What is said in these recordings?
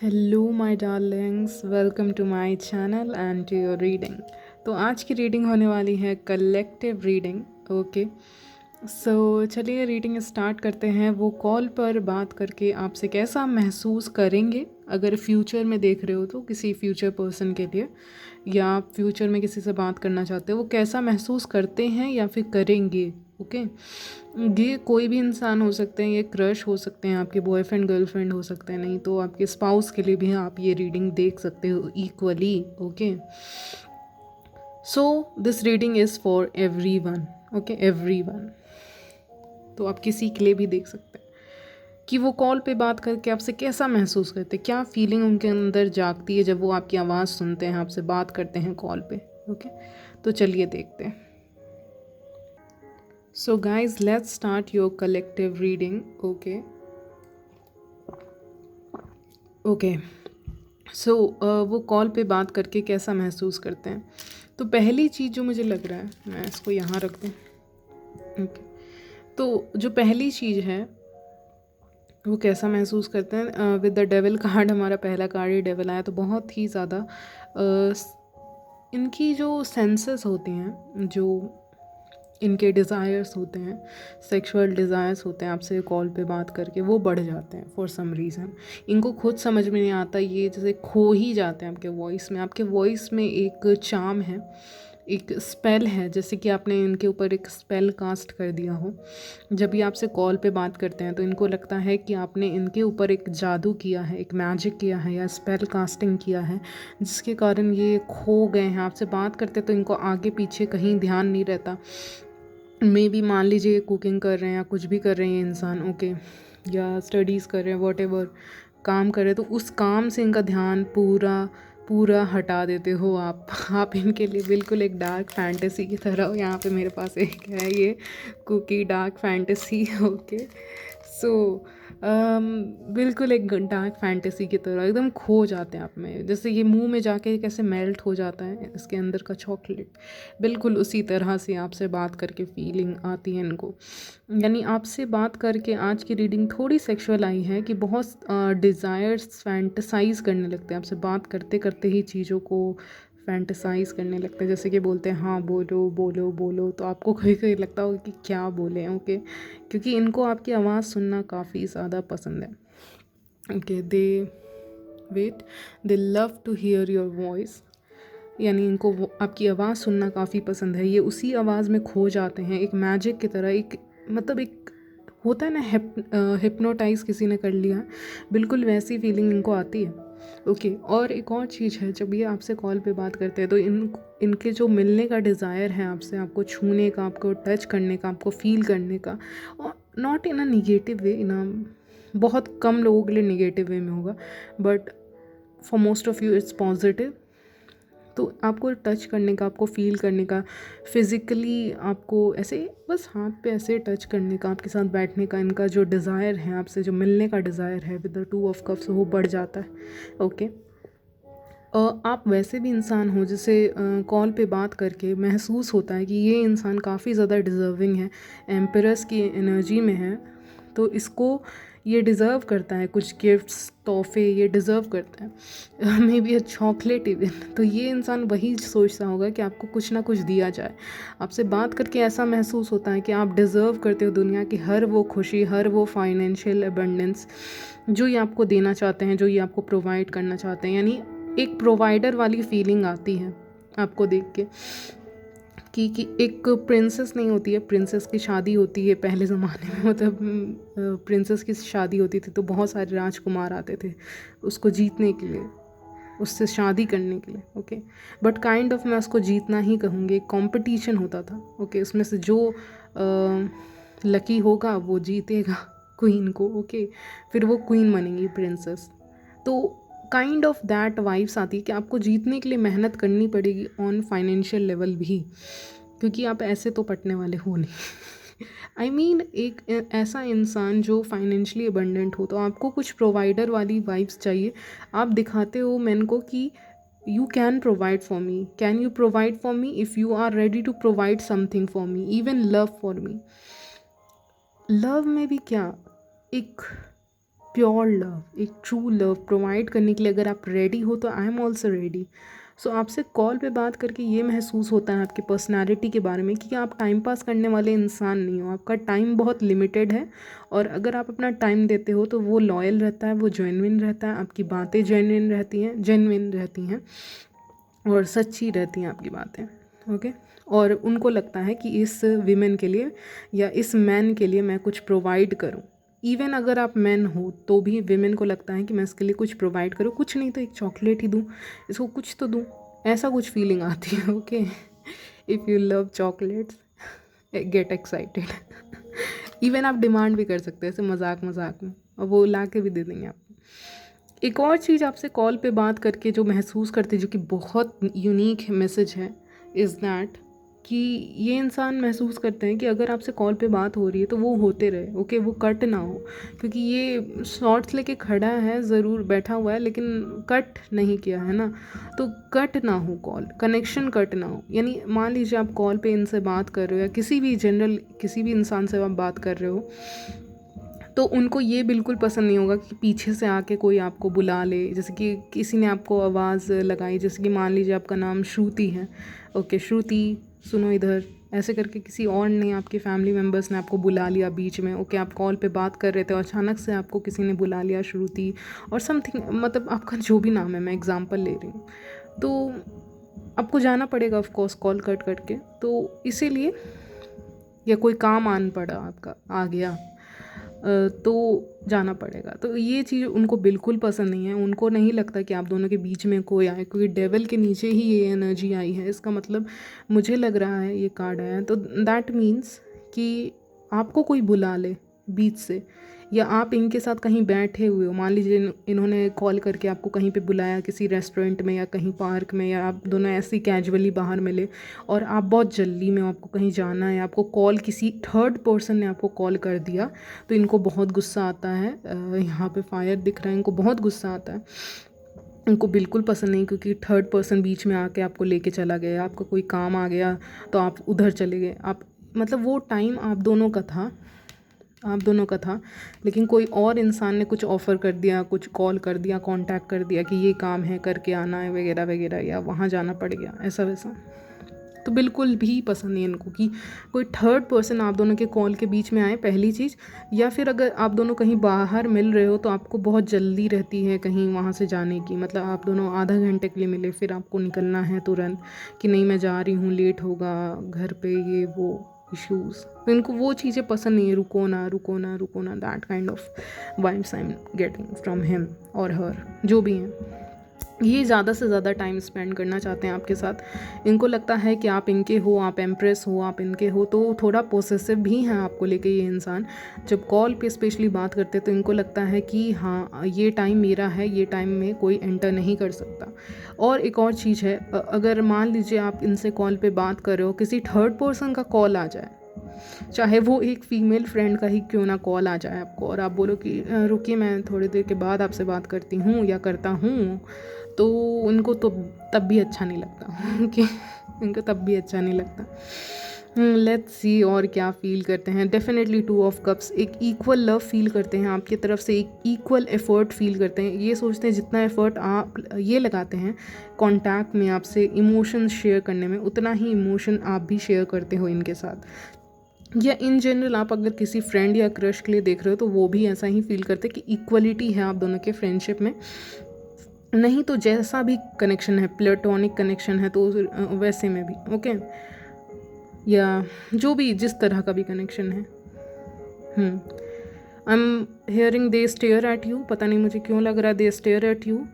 Hello my darlings, welcome to my channel and to your reading. तो आज की reading होने वाली है कलेक्टिव रीडिंग। ओके, सो चलिए रीडिंग स्टार्ट करते हैं। वो कॉल पर बात करके आपसे कैसा महसूस करेंगे, अगर फ्यूचर में देख रहे हो तो किसी फ्यूचर पर्सन के लिए, या आप फ्यूचर में किसी से बात करना चाहते हो, वो कैसा महसूस करते हैं या फिर करेंगे। ओके, ये कोई भी इंसान हो सकते हैं, ये क्रश हो सकते हैं, आपके बॉयफ्रेंड गर्लफ्रेंड हो सकते हैं, नहीं तो आपके स्पाउस के लिए भी आप ये रीडिंग देख सकते हो equally. Okay, so this reading is for every one. Okay, every one, तो आप किसी के लिए भी देख सकते हैं कि वो कॉल पे बात करके आपसे कैसा महसूस करते हैं, क्या फीलिंग उनके अंदर जागती है जब वो आपकी आवाज़ सुनते हैं, आपसे बात करते हैं कॉल पे। ओके, तो चलिए देखते हैं। So guys, let's start your collective reading. Okay. Okay. So वो कॉल पे बात करके कैसा महसूस करते हैं। तो पहली चीज़ जो मुझे लग रहा है, मैं इसको यहाँ रख दूँ। ओके, तो जो पहली चीज़ है वो कैसा महसूस करते हैं। विद द डेविल कार्ड, हमारा पहला कार्ड ही डेविल आया, तो बहुत ही ज़्यादा इनकी जो सेंसेस होती हैं, जो इनके डिज़ायर्स होते हैं, सेक्सुअल डिज़ायर्स होते हैं, आपसे कॉल पे बात करके वो बढ़ जाते हैं फॉर सम रीज़न। इनको खुद समझ में नहीं आता, ये जैसे खो ही जाते हैं आपके वॉइस में। आपके वॉइस में एक चार्म है, एक स्पेल है, जैसे कि आपने इनके ऊपर एक स्पेल कास्ट कर दिया हो। जब ये आपसे कॉल पे बात करते हैं तो इनको लगता है कि आपने इनके ऊपर एक जादू किया है, एक मैजिक किया है या स्पेल कास्टिंग किया है, जिसके कारण ये खो गए हैं। आपसे बात करते तो इनको आगे पीछे कहीं ध्यान नहीं रहता। मे भी मान लीजिए कुकिंग कर रहे हैं या कुछ भी कर रहे हैं इंसान, ओके, या स्टडीज़ कर रहे हैं, वॉटेवर काम कर रहे हैं, तो उस काम से इनका ध्यान पूरा पूरा हटा देते हो आप इनके लिए बिल्कुल एक डार्क फैंटेसी की तरह हो। यहाँ पे मेरे पास एक है ये कुकी डार्क फैंटेसी। ओके, सो बिल्कुल एक डार्क फैंटेसी की तरह एकदम खो जाते हैं आप में, जैसे ये मुंह में जाके कैसे मेल्ट हो जाता है इसके अंदर का चॉकलेट, बिल्कुल उसी तरह से आपसे बात करके फीलिंग आती है इनको। यानी आपसे बात करके आज की रीडिंग थोड़ी सेक्सुअल आई है कि बहुत डिज़ायर्स फैंटसाइज करने लगते हैं आपसे बात करते करते ही, चीज़ों को फैंटसाइज करने लगते हैं, जैसे कि बोलते हैं हाँ बोलो बोलो बोलो, तो आपको कभी कभी लगता होगा कि क्या बोलें। ओके, क्योंकि इनको आपकी आवाज़ सुनना काफ़ी ज़्यादा पसंद है। Okay, they wait, they love to hear your voice, यानी इनको आपकी आवाज़ सुनना काफ़ी पसंद है। ये उसी आवाज़ में खो जाते हैं, एक मैजिक की तरह। एक मतलब एक होता है ना, हिप्नोटाइज किसी ने कर लिया, बिल्कुल वैसी फीलिंग इनको आती है। ओके, और एक और चीज़ है, जब ये आपसे कॉल पे बात करते हैं तो इनके जो मिलने का डिज़ायर है आपसे, आपको छूने का, आपको टच करने का, आपको फील करने का, और नॉट इन अ निगेटिव वे, इन अ बहुत कम लोगों के लिए निगेटिव वे में होगा, but for most of you it's positive. तो आपको टच करने का, आपको फील करने का, फिज़िकली आपको ऐसे बस हाथ पे ऐसे टच करने का, आपके साथ बैठने का, इनका जो डिज़ायर है, आपसे जो मिलने का डिज़ायर है with the two of cups, वो बढ़ जाता है। ओके, आप वैसे भी इंसान हो जिसे कॉल पे बात करके महसूस होता है कि ये इंसान काफ़ी ज़्यादा डिज़र्विंग है, एम्परस की एनर्जी में है, तो इसको ये डिज़र्व करता है कुछ गिफ्ट्स, तोहफे, ये डिज़र्व करता है, may be a chocolate even. तो ये इंसान वही सोचता होगा कि आपको कुछ ना कुछ दिया जाए। आपसे बात करके ऐसा महसूस होता है कि आप डिज़र्व करते हो दुनिया की हर वो खुशी, हर वो फाइनेंशियल अबंडेंस जो ये आपको देना चाहते हैं, जो ये आपको प्रोवाइड करना चाहते हैं। यानी एक प्रोवाइडर वाली फीलिंग आती है आपको देख के कि एक प्रिंसेस नहीं होती है, प्रिंसेस की शादी होती है पहले ज़माने में, मतलब प्रिंसेस की शादी होती थी तो बहुत सारे राजकुमार आते थे उसको जीतने के लिए, उससे शादी करने के लिए। ओके, बट काइंड ऑफ मैं उसको जीतना ही कहूँगी, एक कॉम्पिटिशन होता था। ओके, उसमें से जो लकी होगा वो जीतेगा क्वीन को। ओके, फिर वो क्वीन बनेगी प्रिंसेस। तो काइंड ऑफ दैट वाइब्स आती है कि आपको जीतने के लिए मेहनत करनी पड़ेगी ऑन फाइनेंशियल लेवल भी, क्योंकि आप ऐसे तो पटने वाले हो नहीं। आई मीन एक ऐसा इंसान जो फाइनेंशियली अबंडेंट हो, तो आपको कुछ प्रोवाइडर वाली वाइब्स चाहिए। आप दिखाते हो मैन को कि you can provide for me, can you provide for me, if you are ready to provide something for me, even love for me. Love में भी क्या, एक प्योर लव, एक ट्रू लव प्रोवाइड करने के लिए अगर आप रेडी हो तो I am also ready. So आपसे कॉल पे बात करके ये महसूस होता है आपकी पर्सनालिटी के बारे में कि आप टाइम पास करने वाले इंसान नहीं हो, आपका टाइम बहुत लिमिटेड है। और अगर आप अपना टाइम देते हो तो वो लॉयल रहता है, वो जेन्युइन रहता है, आपकी बातें जेन्युइन रहती हैं और सच्ची रहती हैं आपकी बातें। ओके। और उनको लगता है कि इस विमेन के लिए या इस मैन के लिए मैं कुछ प्रोवाइड करूं। इवन अगर आप मैन हो तो भी विमेन को लगता है कि मैं इसके लिए कुछ प्रोवाइड करूं, कुछ नहीं तो एक चॉकलेट ही दूं, इसको कुछ तो दूं, ऐसा कुछ फीलिंग आती है। Okay. If you love chocolates get excited. Even आप डिमांड भी कर सकते हैं ऐसे मजाक मजाक में, और वो ला के भी दे देंगे आपको। एक और चीज़ आपसे कॉल पे बात करके जो महसूस करते, जो कि बहुत यूनिक मैसेज है, इज़ दैट कि ये इंसान महसूस करते हैं कि अगर आपसे कॉल पे बात हो रही है तो वो होते रहे। ओके, वो कट ना हो, क्योंकि ये शॉर्ट्स लेके खड़ा है, ज़रूर बैठा हुआ है, लेकिन कट नहीं किया है ना। तो कट ना हो कॉल, कनेक्शन कट ना हो। यानी मान लीजिए आप कॉल पे इनसे बात कर रहे हो या किसी भी जनरल किसी भी इंसान से आप बात कर रहे हो, तो उनको ये बिल्कुल पसंद नहीं होगा कि पीछे से आके कोई आपको बुला ले। जैसे कि किसी ने आपको आवाज़ लगाई, जैसे कि मान लीजिए आपका नाम श्रुति है। ओके श्रुति, सुनो इधर, ऐसे करके किसी और ने, आपके फैमिली मेम्बर्स ने आपको बुला लिया बीच में। ओके, आप कॉल पे बात कर रहे थे और अचानक से आपको किसी ने बुला लिया श्रुति और समथिंग, मतलब आपका जो भी नाम है, मैं एग्जांपल ले रही हूँ, तो आपको जाना पड़ेगा ऑफ कोर्स कॉल कट करके। तो इसीलिए, या कोई काम आन पड़ा, आपका आ गया, तो जाना पड़ेगा। तो ये चीज़ उनको बिल्कुल पसंद नहीं है। उनको नहीं लगता कि आप दोनों के बीच में कोई आए, क्योंकि डेविल के नीचे ही ये एनर्जी आई है। इसका मतलब मुझे लग रहा है ये कार्ड आया है, तो दैट मीन्स कि आपको कोई बुला ले बीच से, या आप इनके साथ कहीं बैठे हुए हो। मान लीजिए इन्होंने कॉल करके आपको कहीं पे बुलाया, किसी रेस्टोरेंट में या कहीं पार्क में, या आप दोनों ऐसे ही कैजुअली बाहर मिले और आप बहुत जल्दी में, आपको कहीं जाना है, आपको कॉल किसी थर्ड पर्सन ने आपको कॉल कर दिया, तो इनको बहुत गुस्सा आता है। यहाँ पे फायर दिख रहा है, इनको बहुत गुस्सा आता है, इनको बिल्कुल पसंद नहीं, क्योंकि थर्ड पर्सन बीच में आके आपको लेके चला गया। आपका कोई काम आ गया तो आप उधर चले गए, आप मतलब वो टाइम आप दोनों का था, लेकिन कोई और इंसान ने कुछ ऑफ़र कर दिया, कुछ कॉल कर दिया, कांटेक्ट कर दिया कि ये काम है, करके आना है वगैरह वगैरह, या वहाँ जाना पड़ गया, ऐसा वैसा। तो बिल्कुल भी पसंद नहीं है इनको कि कोई थर्ड पर्सन आप दोनों के कॉल के बीच में आए, पहली चीज़। या फिर अगर आप दोनों कहीं बाहर मिल रहे हो तो आपको बहुत जल्दी रहती है कहीं वहाँ से जाने की, मतलब आप दोनों आधा घंटे के लिए मिले, फिर आपको निकलना है तुरंत कि नहीं मैं जा रही हूँ, लेट होगा घर पे, ये वो इश्यूज़। तो इनको वो चीज़ें पसंद नहीं है, रुको ना रुको ना रुको ना, that kind of vibes I am getting from him और हर, जो भी हैं। ये ज़्यादा से ज़्यादा टाइम स्पेंड करना चाहते हैं आपके साथ। इनको लगता है कि आप इनके हो, आप एम्प्रेस हो, आप इनके हो, तो थोड़ा पोसेसिव भी हैं आपको लेके ये इंसान। जब कॉल पे स्पेशली बात करते हैं तो इनको लगता है कि हाँ ये टाइम मेरा है, ये टाइम में कोई एंटर नहीं कर सकता। और एक और चीज़ है, अगर मान लीजिए आप इनसे कॉल पे बात कर रहे हो, किसी थर्ड पर्सन का कॉल आ जाए, चाहे वो एक फ़ीमेल फ्रेंड का ही क्यों ना कॉल आ जाए आपको, और आप बोलो कि रुकिए मैं थोड़ी देर के बाद आपसे बात करती हूँ या करता हूँ, तो उनको तो तब भी अच्छा नहीं लगता। कि उनको तब भी अच्छा नहीं लगता। लेट्स सी और क्या फ़ील करते हैं। डेफिनेटली 2 ऑफ कप्स, एक इक्वल लव फील करते हैं आपकी तरफ से, एक इक्वल एफर्ट फील करते हैं। ये सोचते हैं जितना एफर्ट आप ये लगाते हैं कांटेक्ट में, आपसे इमोशंस शेयर करने में, उतना ही इमोशन आप भी शेयर करते हो इनके साथ। या इन जनरल आप अगर किसी फ्रेंड या क्रश के लिए देख रहे हो तो वो भी ऐसा ही फील करते हैं कि इक्वलिटी है आप दोनों के फ्रेंडशिप में। नहीं तो जैसा भी कनेक्शन है, प्लेटोनिक कनेक्शन है तो वैसे में भी ओके, या जो भी जिस तरह का भी कनेक्शन है। I am hearing they stare at you, पता नहीं मुझे क्यों लग रहा है दे स्टेयर एट यू।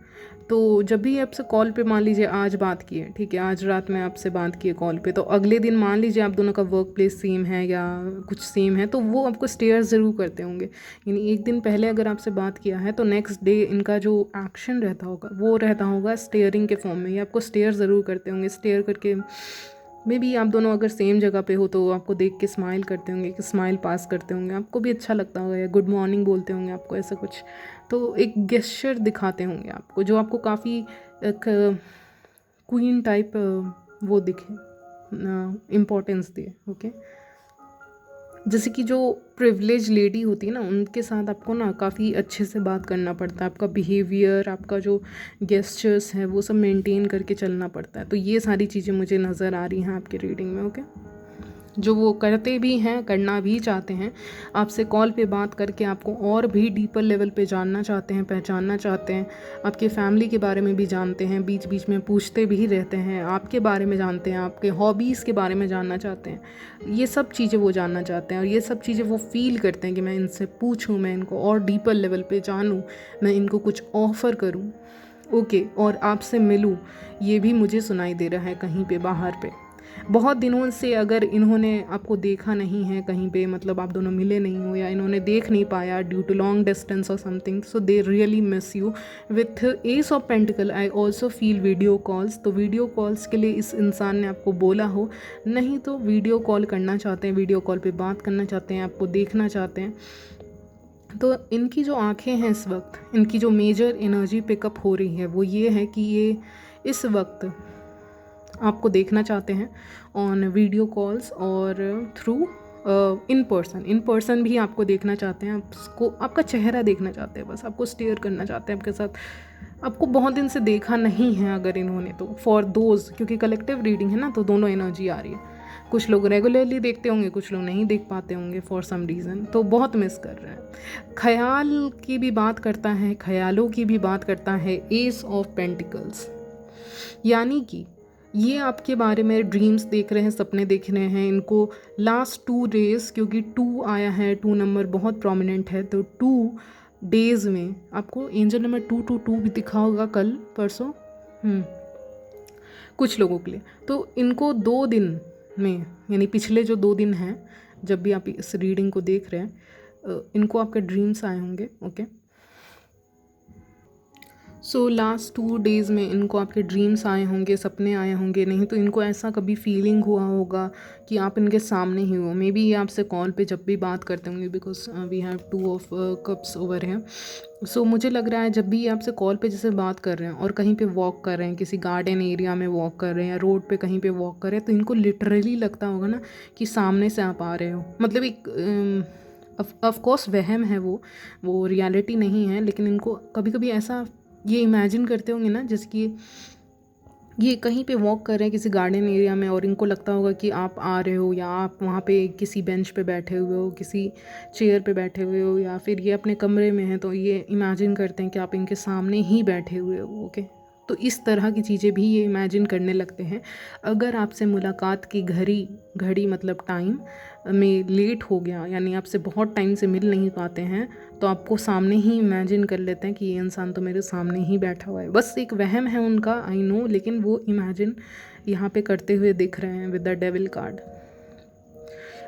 तो जब भी आपसे कॉल पे मान लीजिए आज बात की है, ठीक है, आज रात में आपसे बात की है कॉल पे, तो अगले दिन मान लीजिए आप दोनों का वर्क प्लेस सेम है या कुछ सेम है, तो वो आपको स्टेयर ज़रूर करते होंगे। यानी एक दिन पहले अगर आपसे बात किया है तो नेक्स्ट डे इनका जो एक्शन रहता होगा वो रहता होगा स्टेयरिंग के फॉर्म में। ये आपको स्टेयर ज़रूर करते होंगे, स्टेयर करके मे बी आप दोनों अगर सेम जगह पे हो तो आपको देख के स्माइल करते होंगे, कि स्माइल पास करते होंगे, आपको भी अच्छा लगता होगा, या गुड मॉर्निंग बोलते होंगे आपको, ऐसा कुछ। तो एक गेस्चर दिखाते होंगे आपको जो आपको काफ़ी एक क्वीन टाइप वो दिखे, इम्पोर्टेंस दे। ओके, जैसे कि जो प्रिविलेज लेडी होती है ना, उनके साथ आपको ना काफ़ी अच्छे से बात करना पड़ता है, आपका बिहेवियर, आपका जो गेस्चर्स हैं वो सब मेंटेन करके चलना पड़ता है। तो ये सारी चीज़ें मुझे नज़र आ रही हैं आपकी रीडिंग में। ओके, जो वो करते भी हैं, करना भी चाहते हैं, आपसे कॉल पे बात करके आपको और भी डीपर लेवल पे जानना चाहते हैं, पहचानना चाहते हैं, आपके फैमिली के बारे में भी जानते हैं, बीच बीच में पूछते भी रहते हैं, आपके बारे में जानते हैं, आपके हॉबीज़ के बारे में जानना चाहते हैं। ये सब चीज़ें वो जानना चाहते हैं और ये सब चीज़ें वो फील करते हैं कि मैं इनसे पूछूँ, मैं इनको और डीपर लेवल पे जानूँ, मैं इनको कुछ ऑफ़र करूँ। ओके, और आपसे मिलूँ, ये भी मुझे सुनाई दे रहा है कहीं पे बाहर पे। बहुत दिनों से अगर इन्होंने आपको देखा नहीं है कहीं पे, मतलब आप दोनों मिले नहीं हो या इन्होंने देख नहीं पाया ड्यू टू लॉन्ग डिस्टेंस और something, so they really miss you. With S of pentacle I also feel video calls. तो वीडियो कॉल्स के लिए इस इंसान ने आपको बोला हो, नहीं तो वीडियो कॉल करना चाहते हैं, वीडियो कॉल पे बात करना चाहते हैं, आपको देखना चाहते हैं। तो इनकी जो आंखें हैं इस वक्त, इनकी जो मेजर एनर्जी पिकअप हो रही है वो ये है कि ये इस वक्त आपको देखना चाहते हैं ऑन वीडियो कॉल्स और थ्रू इन पर्सन भी आपको देखना चाहते हैं, आपको आपका चेहरा देखना चाहते हैं, बस आपको स्टेयर करना चाहते हैं आपके साथ। आपको बहुत दिन से देखा नहीं है अगर इन्होंने, तो फॉर दोज, क्योंकि कलेक्टिव रीडिंग है ना, तो दोनों एनर्जी आ रही है। कुछ लोग रेगुलरली देखते होंगे, कुछ लोग नहीं देख पाते होंगे फॉर सम रीज़न, तो बहुत मिस कर रहे हैं। ख्याल की भी बात करता है, ख्यालों की भी बात करता है एस ऑफ पेंटिकल्स, यानी कि ये आपके बारे में ड्रीम्स देख रहे हैं, सपने देख रहे हैं। इनको लास्ट 2 डेज़, क्योंकि 2 आया है, 2 नंबर बहुत प्रोमिनेंट है, तो 2 डेज़ में आपको एंजल नंबर 222 भी दिखा होगा कल परसों कुछ लोगों के लिए। तो इनको 2 दिन में, यानी पिछले जो 2 दिन हैं, जब भी आप इस रीडिंग को देख रहे हैं, इनको आपके ड्रीम्स आए होंगे। ओके, सो लास्ट 2 डेज़ में इनको आपके ड्रीम्स आए होंगे, सपने आए होंगे, नहीं तो इनको ऐसा कभी फीलिंग हुआ होगा कि आप इनके सामने ही हो। मे बी ये आपसे कॉल पे जब भी बात करते होंगे, because we have 2 of cups over है। सो मुझे लग रहा है जब भी ये आपसे कॉल पे जैसे बात कर रहे हैं और कहीं पे वॉक कर रहे हैं, किसी गार्डन एरिया में वॉक कर रहे हैं या रोड पे कहीं पे वॉक कर रहे हैं, तो इनको लिटरली लगता होगा ना कि सामने से आप आ रहे हो। मतलब एक ऑफ कोर्स वहम है वो रियलिटी नहीं है, लेकिन इनको कभी कभी ऐसा ये इमेजिन करते होंगे ना, जैसे कि ये कहीं पे वॉक कर रहे हैं किसी गार्डन एरिया में और इनको लगता होगा कि आप आ रहे हो, या आप वहाँ पे किसी बेंच पे बैठे हुए हो, किसी चेयर पे बैठे हुए हो, या फिर ये अपने कमरे में हैं, तो ये इमेजिन करते हैं कि आप इनके सामने ही बैठे हुए हो। ओके, तो इस तरह की चीज़ें भी ये इमेजिन करने लगते हैं। अगर आपसे मुलाकात की घड़ी मतलब टाइम में लेट हो गया, यानी आपसे बहुत टाइम से मिल नहीं पाते हैं, तो आपको सामने ही इमेजिन कर लेते हैं कि ये इंसान तो मेरे सामने ही बैठा हुआ है। बस एक वहम है उनका, आई नो, लेकिन वो इमेजिन यहाँ पे करते हुए दिख रहे हैं विद द डेविल कार्ड।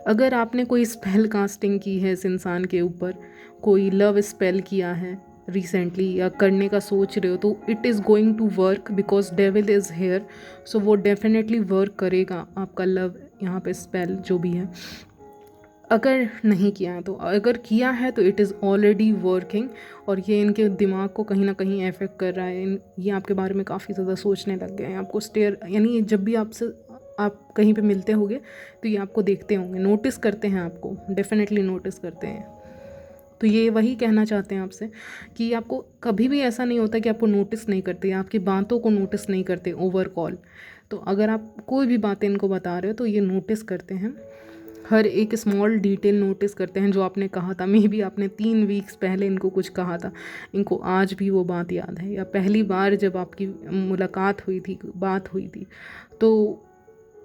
अगर आपने कोई स्पेल कास्टिंग की है इस इंसान के ऊपर, कोई लव स्पेल किया है रिसेंटली या करने का सोच रहे हो, तो it is going to work because devil is here. So वो डेफिनेटली वर्क करेगा आपका लव यहाँ पे स्पेल जो भी है। अगर नहीं किया है तो, अगर किया है तो इट इज़ ऑलरेडी वर्किंग, और ये इनके दिमाग को कहीं ना कहीं अफेक्ट कर रहा है। ये आपके बारे में काफ़ी ज़्यादा सोचने लग गए हैं, आपको स्टेयर, यानी जब भी आपसे आप कहीं पे मिलते होंगे तो ये आपको देखते होंगे, नोटिस करते हैं आपको, डेफिनेटली नोटिस करते हैं। तो ये वही कहना चाहते हैं आपसे कि आपको कभी भी ऐसा नहीं होता कि आपको नोटिस नहीं करते या आपकी बातों को नोटिस नहीं करते ओवर कॉल। तो अगर आप कोई भी बातें इनको बता रहे हो तो ये नोटिस करते हैं, हर एक स्मॉल डिटेल नोटिस करते हैं। जो आपने कहा था, मे बी आपने 3 वीक्स पहले इनको कुछ कहा था, इनको आज भी वो बात याद है, या पहली बार जब आपकी मुलाकात हुई थी, बात हुई थी, तो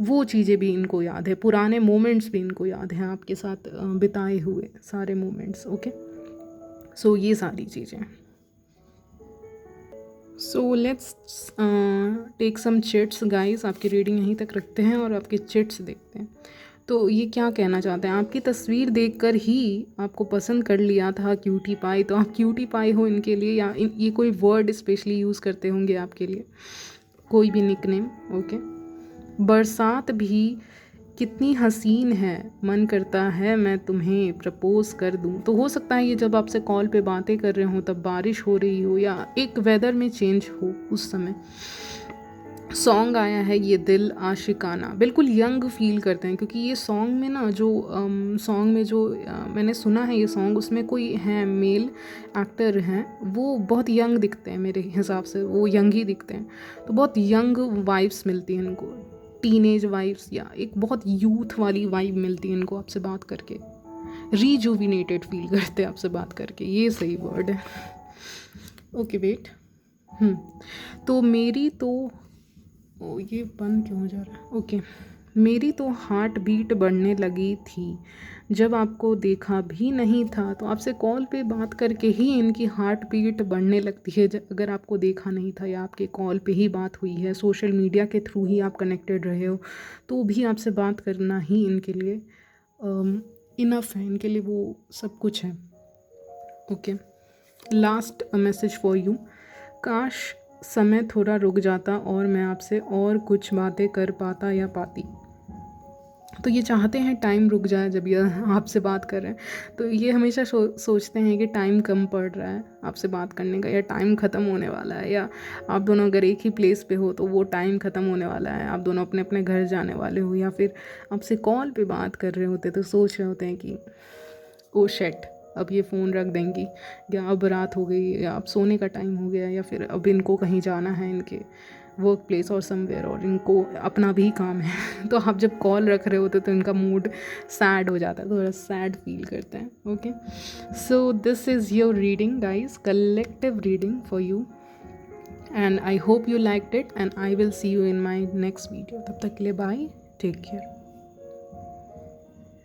वो चीज़ें भी इनको याद है, पुराने मोमेंट्स भी इनको याद हैं, आपके साथ बिताए हुए सारे मोमेंट्स। ओके, सो ये सारी चीज़ें। So let's take some chits guys. आपकी रीडिंग यहीं तक रखते हैं और आपके चिट्स देखते हैं। तो ये क्या कहना चाहते हैं, आपकी तस्वीर देखकर ही आपको पसंद कर लिया था क्यूटी पाई, तो आप क्यूटी पाई हो इनके लिए, या ये कोई वर्ड स्पेशली यूज़ करते होंगे आपके लिए, कोई भी निकनेम। ओके, बरसात भी कितनी हसीन है, मन करता है मैं तुम्हें प्रपोज कर दूं। तो हो सकता है ये जब आपसे कॉल पे बातें कर रहे हो तब बारिश हो रही हो या एक वेदर में चेंज हो उस समय। सॉन्ग आया है ये दिल आशिकाना, बिल्कुल यंग फील करते हैं, क्योंकि ये सॉन्ग में ना जो सॉन्ग में जो मैंने सुना है ये सॉन्ग, उसमें कोई हैं मेल एक्टर हैं, वो बहुत यंग दिखते हैं मेरे हिसाब से, वो यंग ही दिखते हैं। तो बहुत यंग वाइब्स मिलती हैं इनको, टीनेज वाइब्स या एक बहुत यूथ वाली वाइब मिलती है इनको आपसे बात करके, रीजुविनेटेड फील करते हैं आपसे बात करके, ये सही वर्ड है। ओके वेट, तो मेरी तो ये बंद क्यों हो जा रहा है, ओके। मेरी तो हार्ट बीट बढ़ने लगी थी जब आपको देखा भी नहीं था। तो आपसे कॉल पे बात करके ही इनकी हार्ट बीट बढ़ने लगती है, अगर आपको देखा नहीं था या आपके कॉल पे ही बात हुई है, सोशल मीडिया के थ्रू ही आप कनेक्टेड रहे हो, तो भी आपसे बात करना ही इनके लिए इनफ है, इनके लिए वो सब कुछ है। Okay, last message for you. काश समय थोड़ा रुक जाता और मैं आपसे और कुछ बातें कर पाता या पाती। तो ये चाहते हैं टाइम रुक जाए जब ये आपसे बात कर रहे हैं, तो ये हमेशा सोचते हैं कि टाइम कम पड़ रहा है आपसे बात करने का, या टाइम ख़त्म होने वाला है, या आप दोनों अगर एक ही प्लेस पे हो तो वो टाइम ख़त्म होने वाला है, आप दोनों अपने अपने घर जाने वाले हो, या फिर आपसे कॉल पे बात कर रहे होते तो सोच रहे होते हैं कि ओ शेट, अब ये फ़ोन रख देंगी, या अब रात हो गई, या अब सोने का टाइम हो गया, या फिर अब इनको कहीं जाना है इनके वर्क प्लेस और समवेयर, और इनको अपना भी काम है। तो आप जब कॉल रख रहे होते तो इनका मूड सैड हो जाता है, थोड़ा सैड फील करते हैं। Okay, so this is your reading guys, collective reading for you, and I hope you liked it, and I will see you in my next video. तब तक के लिए बाय, टेक केयर।